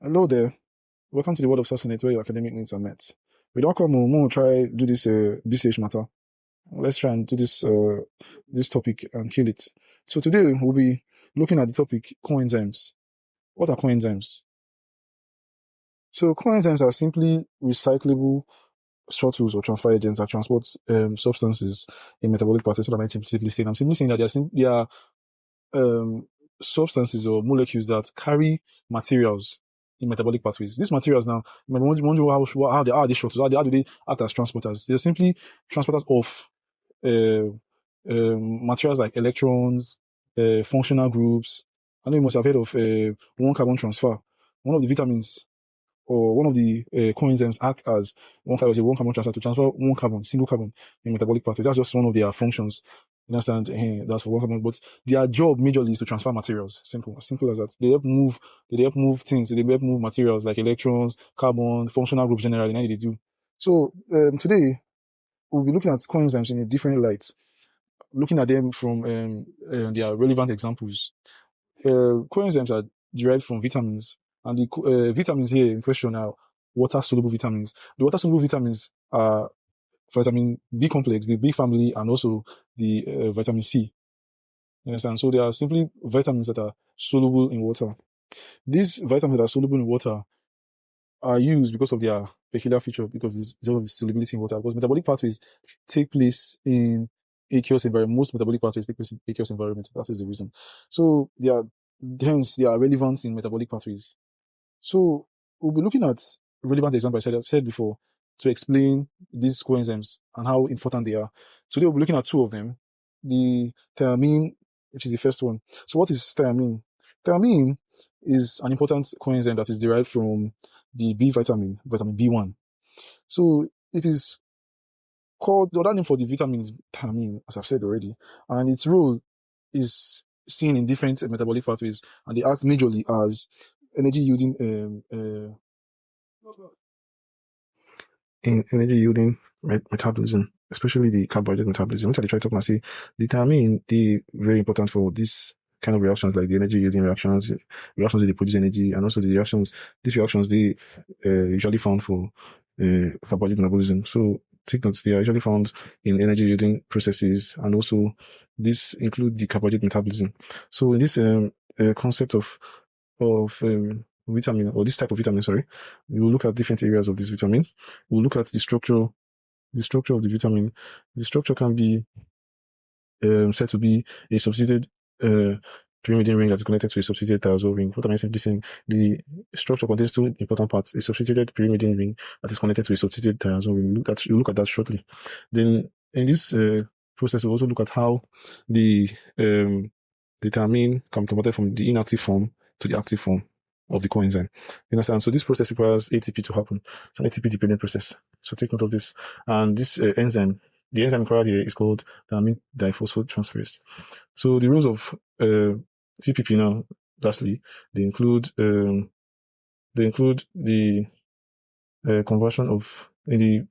Hello there. Welcome to the World of Sustenance, where your academic needs are met. We don't come on, we'll try do this BCH matter. Let's try and do this topic and kill it. So today we'll be looking at the topic coenzymes. What are coenzymes? So coenzymes are simply recyclable shuttles or transfer agents that transport substances in metabolic pathways. So I'm simply saying that they are substances or molecules that carry materials in metabolic pathways. These materials now, you might wonder how they are shuttles, how do they act as transporters? They're simply transporters of materials like electrons, functional groups. I know you must have heard of one carbon transfer. One of the vitamins or one of the coenzymes act as one carbon transfer to transfer one carbon, single carbon in metabolic pathways. That's just one of their functions. You understand? That's for one carbon, but their job majorly is to transfer materials. Simple as that. They help move things. They help move materials like electrons, carbon, functional groups generally. They do. So today we'll be looking at coenzymes in a different light, looking at them from their relevant examples. Coenzymes are derived from vitamins. And the vitamins here in question are water-soluble vitamins. The water-soluble vitamins are vitamin B complex, the B family, and also the vitamin C. You understand? So they are simply vitamins that are soluble in water. These vitamins that are soluble in water are used because of their peculiar feature, because of the solubility in water. Because metabolic pathways take place in aqueous environment. Most metabolic pathways take place in aqueous environment. That is the reason. So hence they are relevant in metabolic pathways. So we'll be looking at relevant examples I said before to explain these coenzymes and how important they are. Today we'll be looking at two of them. The thiamine, which is the first one. So what is thiamine? Thiamine is an important coenzyme that is derived from the B vitamin B1. So it is called, the other name for the vitamin is thiamine, as I've said already, and its role is seen in different metabolic pathways, and they act majorly as energy yielding metabolism, especially the carbohydrate metabolism. Which I try to talk about, say the thiamine, they very important for this kind of reactions, like the energy yielding reactions where they produce energy, and also these reactions they usually found for carbohydrate metabolism. So take notes, they are usually found in energy yielding processes, and also this include the carbohydrate metabolism. So in this concept of vitamin, or this type of vitamin, we will look at different areas of this vitamin. We'll look at the structure of the vitamin. The structure can be said to be a substituted pyrimidine ring that is connected to a substituted thiazole ring. What am I saying? The structure contains two important parts: a substituted pyrimidine ring that is connected to a substituted thiazole ring. We'll look at that shortly. Then in this process, we'll also look at how the thiamine can be converted from the inactive form to the active form of the coenzyme. You understand? So this process requires ATP to happen. It's an ATP dependent process. So take note of this. And this enzyme, the enzyme required here is called thiamine diphosphate transferase. So the roles of TPP now, lastly, they include the conversion of any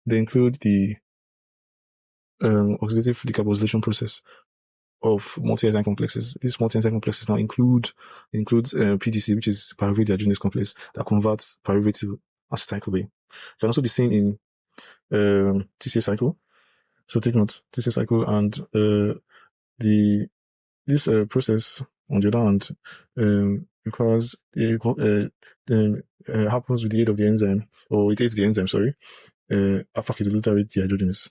they include the oxidative decarboxylation process of multi-enzyme complexes. These multi-enzyme complexes now includes PDC, which is pyruvate dehydrogenase complex, that converts pyruvate to acetyl-CoA. It can also be seen in TCA cycle. So take note, TCA cycle, and this process, on the other hand, because happens with the aid of the enzyme, or it aids the enzyme, alpha-ketoglutarate dehydrogenase.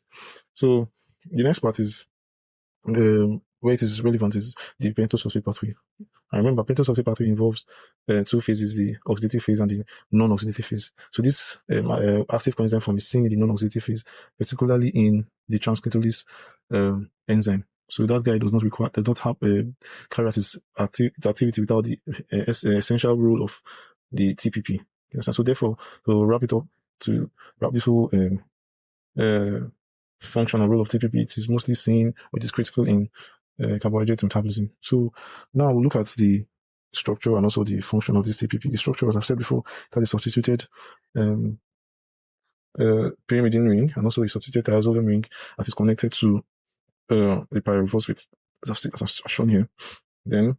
So the next part is where it is relevant is the pentose phosphate pathway. I remember pentose phosphate pathway involves two phases: the oxidative phase and the non-oxidative phase. So this active coenzyme form is seen in the non-oxidative phase, particularly in the Transketolase enzyme. So that guy does not have carry out his activity without the essential role of the TPP. Yes, and so therefore, to wrap this whole function and role of TPP, it is mostly seen, which is critical in carbohydrate metabolism. So now we'll look at the structure and also the function of this TPP. The structure, as I've said before, that is substituted pyrimidine ring and also a substituted thiazole ring that is connected to the pyrophosphate, as I've shown here. Then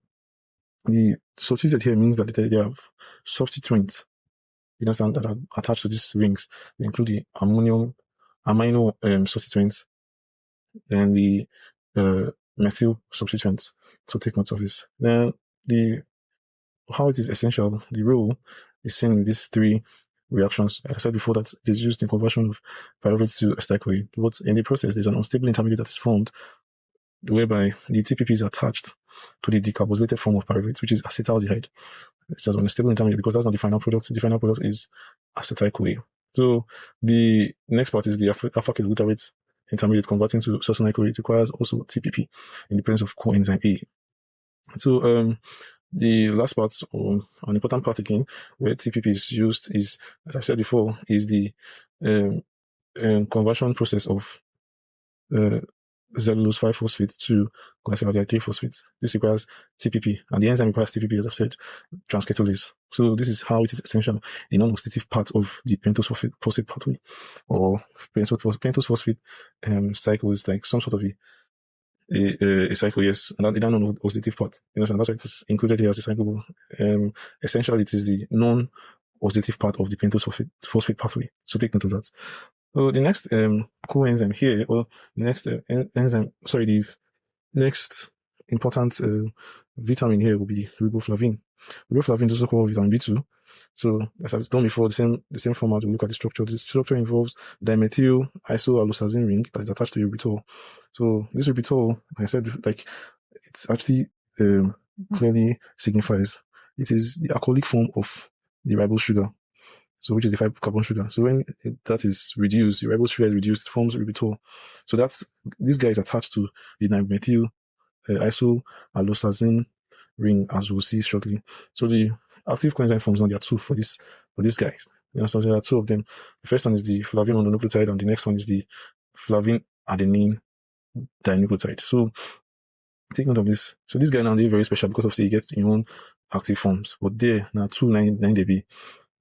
the substituted here means that they have substituents, you understand, that are attached to these rings. They include the amino substituents, then the methyl substituents. So take note of this. Then how it is essential, the role is seen in these three reactions. As I said before, that it is used in conversion of pyruvate to acetyl-CoA. But in the process, there's an unstable intermediate that is formed, whereby the TPP is attached to the decarboxylated form of pyruvate, which is acetaldehyde. It's an unstable intermediate because that's not the final product. The final product is acetyl-CoA. So the next part is the alpha-ketoglutarate intermediate converting to succinyl-CoA. It requires also TPP in the presence of coenzyme A. So the last part, or an important part again, where TPP is used is, as I've said before, is the conversion process of cellulose 5-phosphate to glyceraldehyde 3-phosphate. This requires TPP, and the enzyme requires TPP, as I've said, transketolase. So this is how it is essential in non-oxidative part of the pentose phosphate pathway, or pentose phosphate cycle is like some sort of a cycle, yes, and the non-oxidative part. You know, that's why it is included here as a cycle. Essentially, it is the non-oxidative part of the pentose phosphate pathway. So take note of that. So the next coenzyme here, or the next enzyme, sorry, the next important vitamin here will be riboflavin. Riboflavin is also called vitamin B2. So as I've done before, the same format, we look at the structure. The structure involves dimethyl isoalloxazine ring that is attached to ribitol. So this ribitol, like I said, like it's actually clearly signifies it is the alcoholic form of the ribose sugar. So which is the 5-carbon sugar. So when that is reduced, the ribose sugar is reduced, it forms ribitol. So this guy is attached to the dimethyl isoalloxazine ring, as we'll see shortly. So the active coenzyme forms, now there are two for these guys. You know, so there are two of them. The first one is the flavin mononucleotide, and the next one is the flavin adenine dinucleotide. So take note of this. So this guy now, they're very special because obviously he gets in own active forms. But there now 2,9-9-DB.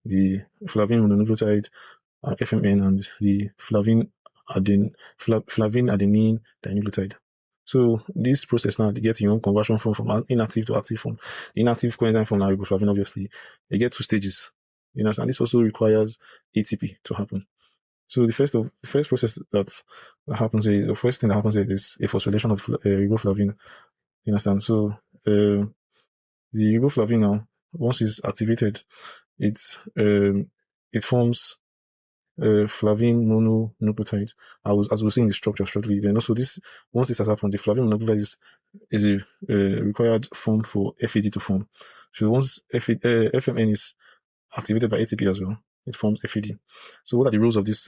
The flavin mononucleotide FMN and the flavin adenine dinucleotide. So this process now, they get your own conversion from inactive to active form. Inactive coenzyme form now, riboflavin, obviously, they get 2 stages. You know, and this also requires ATP to happen. So the first process that happens, the first thing that happens is a phosphorylation of riboflavin. You understand? So the riboflavin now, once it's activated, it forms flavin mononucleotide, as we'll see in the structure shortly. Then also once this has happened, the flavin mononucleotide is a required form for FAD to form. So once FMN is activated by ATP as well, it forms FAD. So what are the roles of these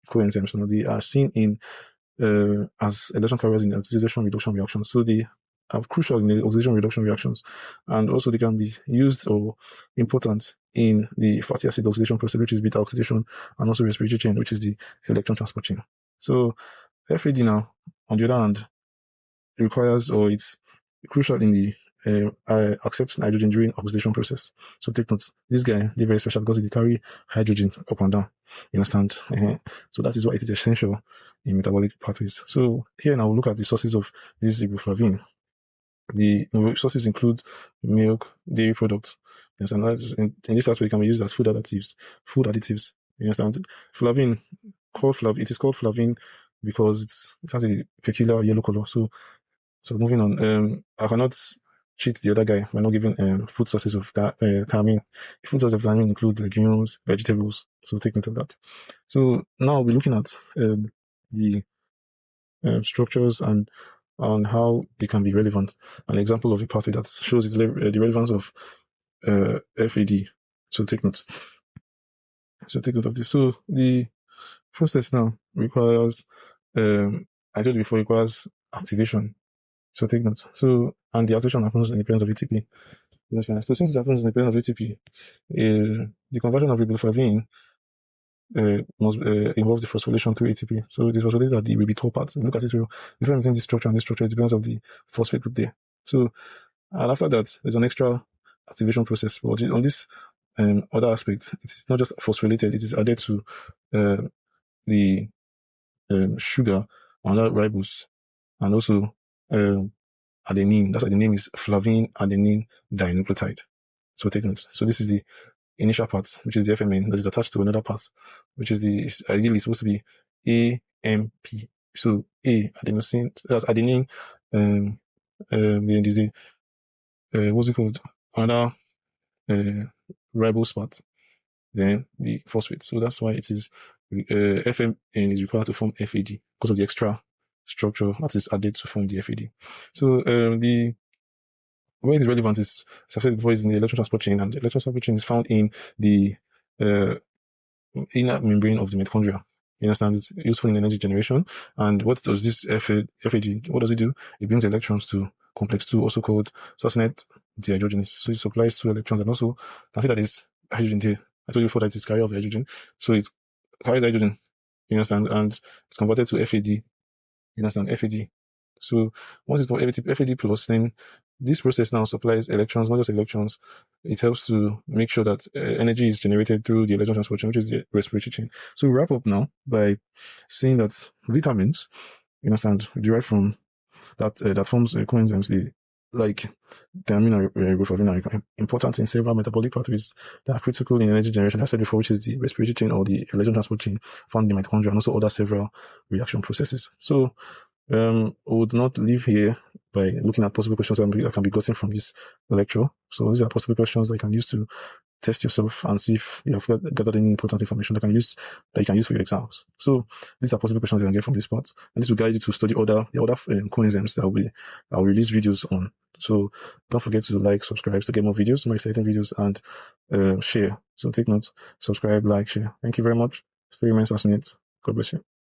coenzymes? So they are seen in as electron carriers in oxidation reduction reactions. So they are crucial in the oxidation reduction reactions, and also they can be used or important in the fatty acid oxidation process, which is beta oxidation, and also respiratory chain, which is the electron transport chain. So FAD now, on the other hand, requires, or it's crucial in the accept nitrogen during oxidation process. So take note, this guy, they're very special because they carry hydrogen up and down. You understand? So that is why it is essential in metabolic pathways. So here now we'll look at the sources of this riboflavin. The sources include milk, dairy products. Yes, and in this aspect, it can be used as food additives. You understand? Flavin, it is called flavin because it has a peculiar yellow color. So moving on, I cannot cheat the other guy by not giving food sources of thiamine. Food sources of thiamine include legumes, vegetables. So take note of that. So now we're looking at the structures and on how they can be relevant. An example of a pathway that shows the relevance of FAD. So take note of this. So the process now requires, I told you before, requires activation. So take note. So, and the activation happens in the presence of ATP. You understand? So since it happens in the presence of ATP, the conversion of riboflavin must involve the phosphorylation through ATP. So it is phosphorylated at the ribitol part. Look at it real. The difference between this structure and this structure, it depends on the phosphate group there. So, and after that, there's an extra activation process. But on this other aspect, it's not just phosphorylated, it is added to the sugar on that ribose, and also adenine. That's why the name is flavin adenine dinucleotide. So take notes. So this is the initial part, which is the FMN, that is attached to another part, which is ideally supposed to be AMP. So A, adenosine, that's adenine, then there's what's it called? Another ribose part, then the phosphate. So that's why it is FMN is required to form FAD because of the extra structure that is added to form the FAD. So the where it is relevant is, as I said before, is in the electron transport chain, and the electron transport chain is found in the inner membrane of the mitochondria. You understand? It's useful in energy generation. And what does this FAD, what does it do? It brings electrons to complex 2, also called succinate dehydrogenase. So it supplies 2 electrons, and also can see that it's hydrogen there. I told you before that it's carrier of hydrogen. So it carries hydrogen, you understand, and it's converted to FAD. You understand? FAD. So once it's converted to FAD plus, then this process now supplies electrons, not just electrons. It helps to make sure that energy is generated through the electron transport chain, which is the respiratory chain. So we wrap up now by saying that vitamins, you understand, derived from that forms coenzymes, like thiamine and riboflavin, are important in several metabolic pathways that are critical in energy generation. I said before, which is the respiratory chain or the electron transport chain found in the mitochondria, and also other several reaction processes. So I would not leave here by looking at possible questions that can be gotten from this lecture. So these are possible questions that you can use to test yourself and see if you have gathered any important information that you can use for your exams. So these are possible questions you can get from this part, and this will guide you to study the other coenzymes that I'll release videos on. So don't forget to like, subscribe to get more videos, more exciting videos, and share. So take notes, subscribe, like, share. Thank you very much. Stay remain fascinated. God bless you.